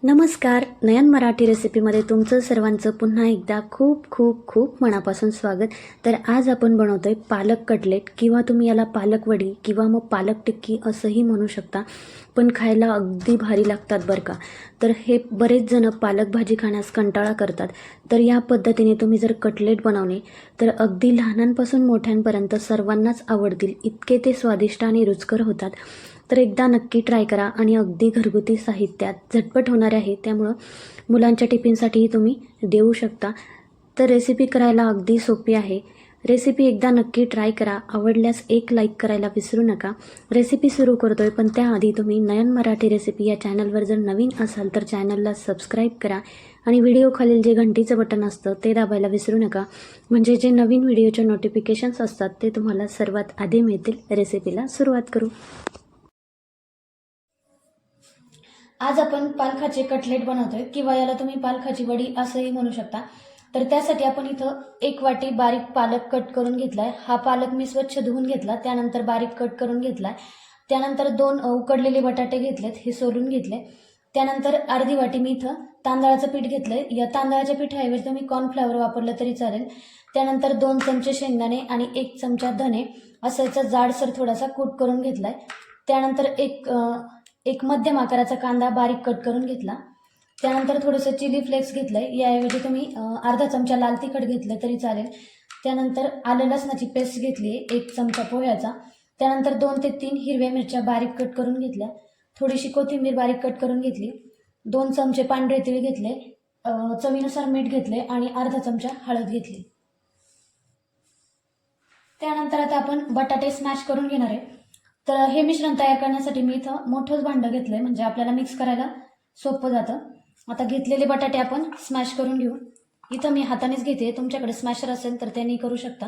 नमस्कार. नयन मराठी रेसिपीमध्ये तुमचं सर्वांचं पुन्हा एकदा खूप खूप खूप मनापासून स्वागत. तर आज आपण बनवतोय पालक कटलेट किंवा तुम्ही याला पालक वडी किंवा मग पालक टिक्की असंही म्हणू शकता. पण खायला अगदी भारी लागतात बरं का. तर हे बरेच जण पालक भाजी खाण्यास कंटाळा करतात. तर या पद्धतीने तुम्ही जर कटलेट बनवले तर अगदी लहानांपासून मोठ्यांपर्यंत सर्वांनाच आवडतील, इतके ते स्वादिष्ट आणि रुचकर होतात. तर एकदा नक्की ट्राय करा आणि अगदी घरगुती साहित्यात झटपट होणार आहे, त्यामुळं मुलांच्या टिफिनसाठीही तुम्ही देऊ शकता. तर रेसिपी करायला अगदी सोपी आहे. रेसिपी एकदा नक्की ट्राय करा. आवडल्यास एक लाईक करायला विसरू नका. रेसिपी सुरू करतोय, पण त्याआधी तुम्ही नयन मराठी रेसिपी या चॅनलवर जर नवीन असाल तर चॅनलला सबस्क्राईब करा आणि व्हिडिओखालील जे घंटीचं बटन असतं ते दाबायला विसरू नका, म्हणजे जे नवीन व्हिडिओचे नोटिफिकेशन्स असतात ते तुम्हाला सर्वात आधी मिळतील. रेसिपीला सुरुवात करू. आज आपण पालकाचे कटलेट बनवतोय किंवा याला तुम्ही पालकाची वडी असंही म्हणू शकता. तर त्यासाठी आपण इथं 1 वाटी बारीक पालक कट करून घेतलाय. हा पालक मी स्वच्छ धुवून घेतला, त्यानंतर बारीक कट करून घेतलाय. त्यानंतर 2 उकडलेले बटाटे घेतलेत, हे सोलून घेतले. त्यानंतर अर्धी वाटी मी इथं तांदळाचं पीठ घेतलंय. या तांदळाच्या पिठाऐवजी तुम्ही कॉर्नफ्लॉवर वापरलं तरी चालेल. त्यानंतर 2 चमचे शेंगदाणे आणि 1 चमचा धने असं याचा जाडसर थोडासा कूट करून घेतलाय. त्यानंतर एक मध्यम आकाराचा कांदा बारीक कट करून घेतला. त्यानंतर थोडंसं चिली फ्लेक्स घेतलंय, याऐवजी तुम्ही अर्धा चमचा लाल तिखट घेतलं तरी चालेल. त्यानंतर आलं लसणाची पेस्ट घेतली 1 चमचा पोह्याचा. त्यानंतर 2 ते 3 हिरव्या मिरच्या बारीक कट करून घेतल्या. थोडीशी कोथिंबीर बारीक कट करून घेतली. 2 चमचे पांढरे तीळ घेतले. चवीनुसार मीठ घेतले आणि अर्धा चमचा हळद घेतली. त्यानंतर आता आपण बटाटे स्मॅश करून घेणार आहे. तर हे मिश्रण तयार करण्यासाठी मी इथं मोठंच भांडं घेतलंय, म्हणजे आपल्याला मिक्स करायला सोपं जातं. आता घेतलेले बटाटे आपण स्मॅश करून घेऊ. इथं मी हातानेच घेते, तुमच्याकडे स्मॅशर असेल तर त्यांनी करू शकता.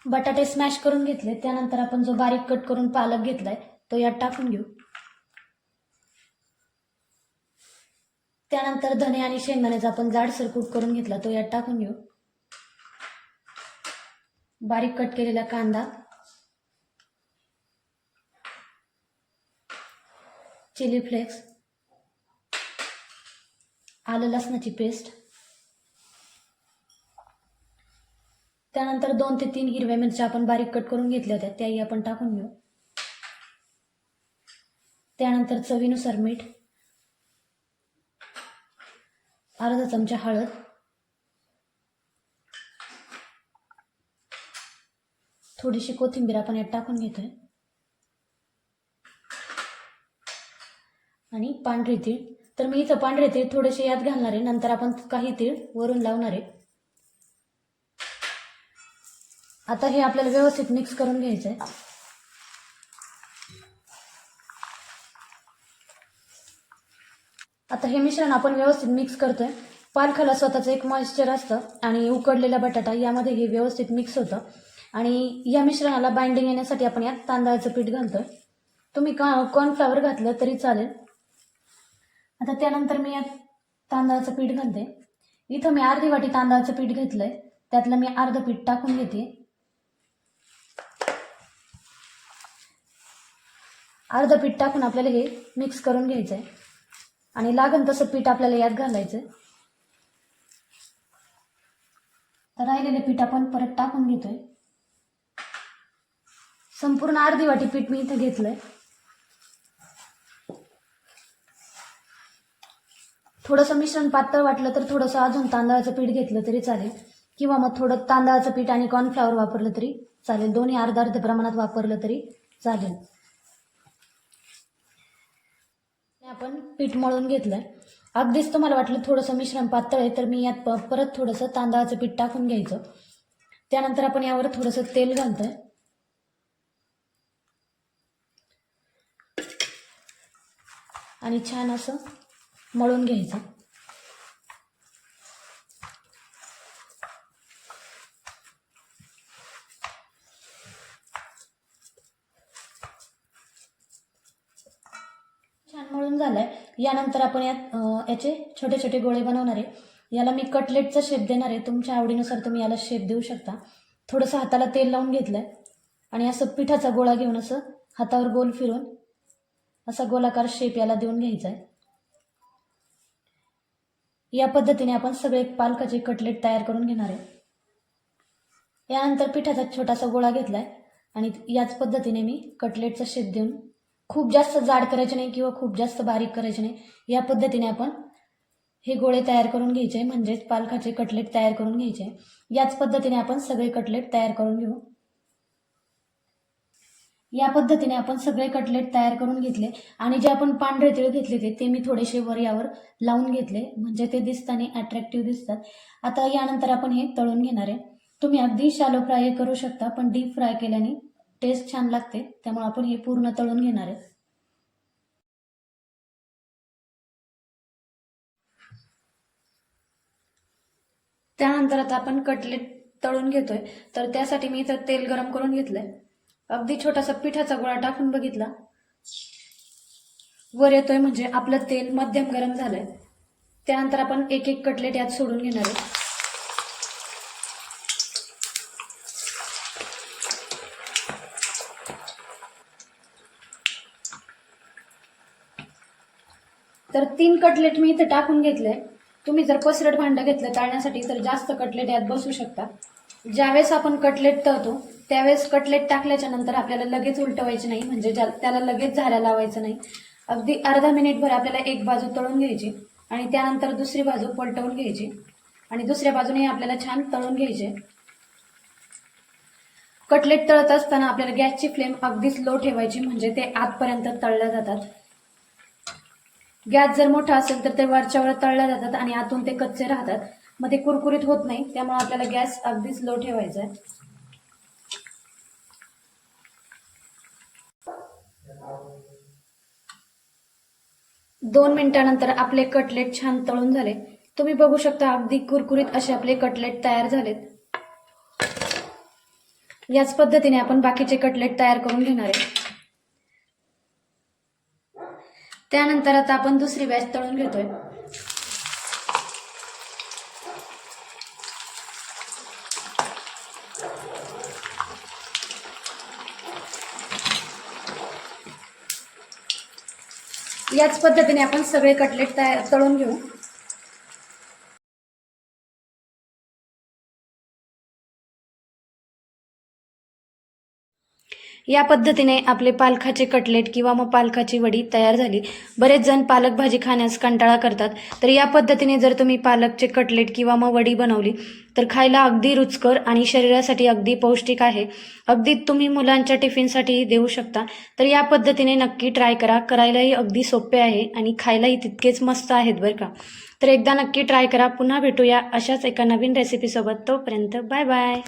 बटाटे स्मॅश करून घेतले. त्यानंतर आपण जो बारीक कट करून पालक घेतलाय तो यात टाकून घेऊ. त्यानंतर धने आणि शेंगदाण्याचा आपण जाडसर कूट करून घेतला तो यात टाकून घेऊ. बारीक कट केलेला कांदा, चिली फ्लेक्स, आलं लसणाची पेस्ट, त्यानंतर 2 ते 3 हिरव्या मिरच्या आपण बारीक कट करून घेतल्या होत्या त्याही आपण टाकून घेऊ. त्यानंतर चवीनुसार मीठ, अर्धा चमचा हळद, थोडीशी कोथिंबीर आपण यात टाकून घेतोय आणि पांढरे तीळ. तर मी इथं पांढरे तीळ थोडेसे यात घालणार आहे, नंतर आपण काही तीळ वरून लावणार आहे. आता हे आपल्याला व्यवस्थित मिक्स करून घ्यायचंय. आता हे मिश्रण आपण व्यवस्थित मिक्स करतोय. पालकाला स्वतःचं एक मॉइश्चर असतं आणि उकडलेला बटाटा यामध्ये हे व्यवस्थित मिक्स होतं. आणि या मिश्रणाला बाइंडिंग येण्यासाठी आपण यात तांदळाचं पीठ घालतोय. तुम्ही कॉर्नफ्लॉवर घातलं तरी चालेल. आता त्यानंतर मी यात तांदळाचं पीठ घालते. इथं मी अर्धी वाटी तांदळाचं पीठ घेतलंय, त्यातलं मी अर्ध पीठ टाकून घेते. अर्ध पीठ टाकून आपल्याला हे मिक्स करून घ्यायचंय आणि लागण तसं पीठ आपल्याला यात घालायचंय. तर राहिलेले पीठ आपण परत टाकून घेतोय. संपूर्ण अर्धी वाटी पीठ मी इथं घेतलंय. थोडंसं मिश्रण पातळ वाटलं तर थोडंसं अजून तांदळाचं पीठ घेतलं तरी चालेल, किंवा मग थोडं तांदळाचं पीठ आणि कॉर्नफ्लॉवर वापरलं तरी चालेल. दोन्ही अर्धा अर्ध प्रमाणात वापरलं तरी चालेल. आपण पीठ मळून घेतलंय. अगदीच तुम्हाला वाटलं थोडंसं मिश्रण पातळ आहे तर मी यात परत थोडंसं तांदळाचं पीठ टाकून घ्यायचं. त्यानंतर आपण यावर थोडंसं तेल घालतोय आणि छान असं मळून घ्यायचं. छान मळून झालंय. यानंतर आपण याचे छोटे छोटे गोळे बनवणार आहे. याला मी कटलेटचा शेप देणार आहे. तुमच्या आवडीनुसार तुम्ही याला शेप देऊ शकता. थोडंसं हाताला तेल लावून घेतलंय आणि असं पिठाचा गोळा घेऊन असं हातावर गोल फिरून असा गोलाकार शेप याला देऊन घ्यायचा आहे। या पद्धतीने आपण सगळे पालकाचे कटलेट तयार करून घेणार आहे। यानंतर पिठाचा छोटासा गोळा घेतलाय आणि याच पद्धतीने मी कटलेटचा शेप देऊन, खूप जास्त जाड करायचे नाही किंवा खूप जास्त बारीक करायचे नाही, या पद्धतीने आपण हे गोळे तयार करून घ्यायचे, म्हणजेच पालकाचे कटलेट तयार करून घ्यायचे। याच पद्धतीने आपण सगळे कटलेट तयार करून घेऊ। या पद्धतीने आपण सगळे कटलेट तयार करून घेतले आणि जे आपण पांढरे तीळ घेतले ते मी थोडेसे वर यावर लावून घेतले, म्हणजे ते दिसताना अट्रॅक्टिव्ह दिसतात। आता यानंतर आपण हे तळून घेणार आहे। तुम्ही अगदी शॅलो फ्राय करू शकता, पण डीप फ्राय केल्याने टेस्ट छान लागते, त्यामुळे आपण हे पूर्ण तळून घेणार आहे। त्यानंतर आता आपण कटलेट तळून घेतोय, तर त्यासाठी मी इथं तेल गरम करून घेतलंय। अगदी छोटासा पिठाचा गोळा टाकून बघितला, वर येतोय म्हणजे आपलं तेल मध्यम गरम झालंय। त्यानंतर आपण एक एक कटलेट यात सोडून घेणार आहे। तर 3 कटलेट मी इथे टाकून घेतले। तुम्ही जर पसरट भांडं घेतलं तळण्यासाठी तर जास्त कटलेट यात बसू शकतात। ज्यावेळेस आपण कटलेट तळतो त्यावेळेस कटलेट टाकल्याच्या नंतर आपल्याला लगेच उलटवायचे नाही, म्हणजे त्याला लगेच झाऱ्या लावायचं नाही। अगदी अर्धा मिनिटभर आपल्याला एक बाजू तळून घ्यायची आणि त्यानंतर दुसरी बाजू पलटवून घ्यायची आणि दुसऱ्या बाजूने आपल्याला छान तळून घ्यायचे। कटलेट तळत असताना आपल्याला गॅसची फ्लेम अगदीच लो ठेवायची, म्हणजे ते आतपर्यंत तळल्या जातात। गॅस जर मोठा असेल तर ते वरच्यावर तळल्या जातात आणि आतून ते कच्चे राहतात, मग ते कुरकुरीत होत नाही। त्यामुळे आपल्याला गॅस अगदीच लो ठेवायचा आहे। 2 मिनिटांनंतर आपले कटलेट छान तळून झाले। तुम्ही बघू शकता अगदी कुरकुरीत असे आपले कटलेट तयार झालेत। याच पद्धतीने आपण बाकीचे कटलेट तयार करून घेणार आहे। त्यानंतर आता आपण दुसरी बॅच तळून घेतोय। याच पद्धतीने आपण सगळे कटलेट तळून घेऊ। या पद्धतीने आपले पालकाचे कटलेट किंवा मग पालकाची वडी तयार झाली। बरेच जण पालक भाजी खाण्यास कंटाळा करतात, तर या पद्धतीने जर तुम्ही पालकचे कटलेट किंवा मग वडी बनवली तर खायला अगदी रुचकर आणि शरीरासाठी अगदी पौष्टिक आहे। अगदी तुम्ही मुलांच्या टिफिनसाठीही देऊ शकता। तर या पद्धतीने नक्की ट्राय करा, करायलाही अगदी सोपे आहे आणि खायलाही तितकेच मस्त आहेत बरं का। तर एकदा नक्की ट्राय करा। पुन्हा भेटूया अशाच एका नवीन रेसिपीसोबत, तोपर्यंत बाय बाय।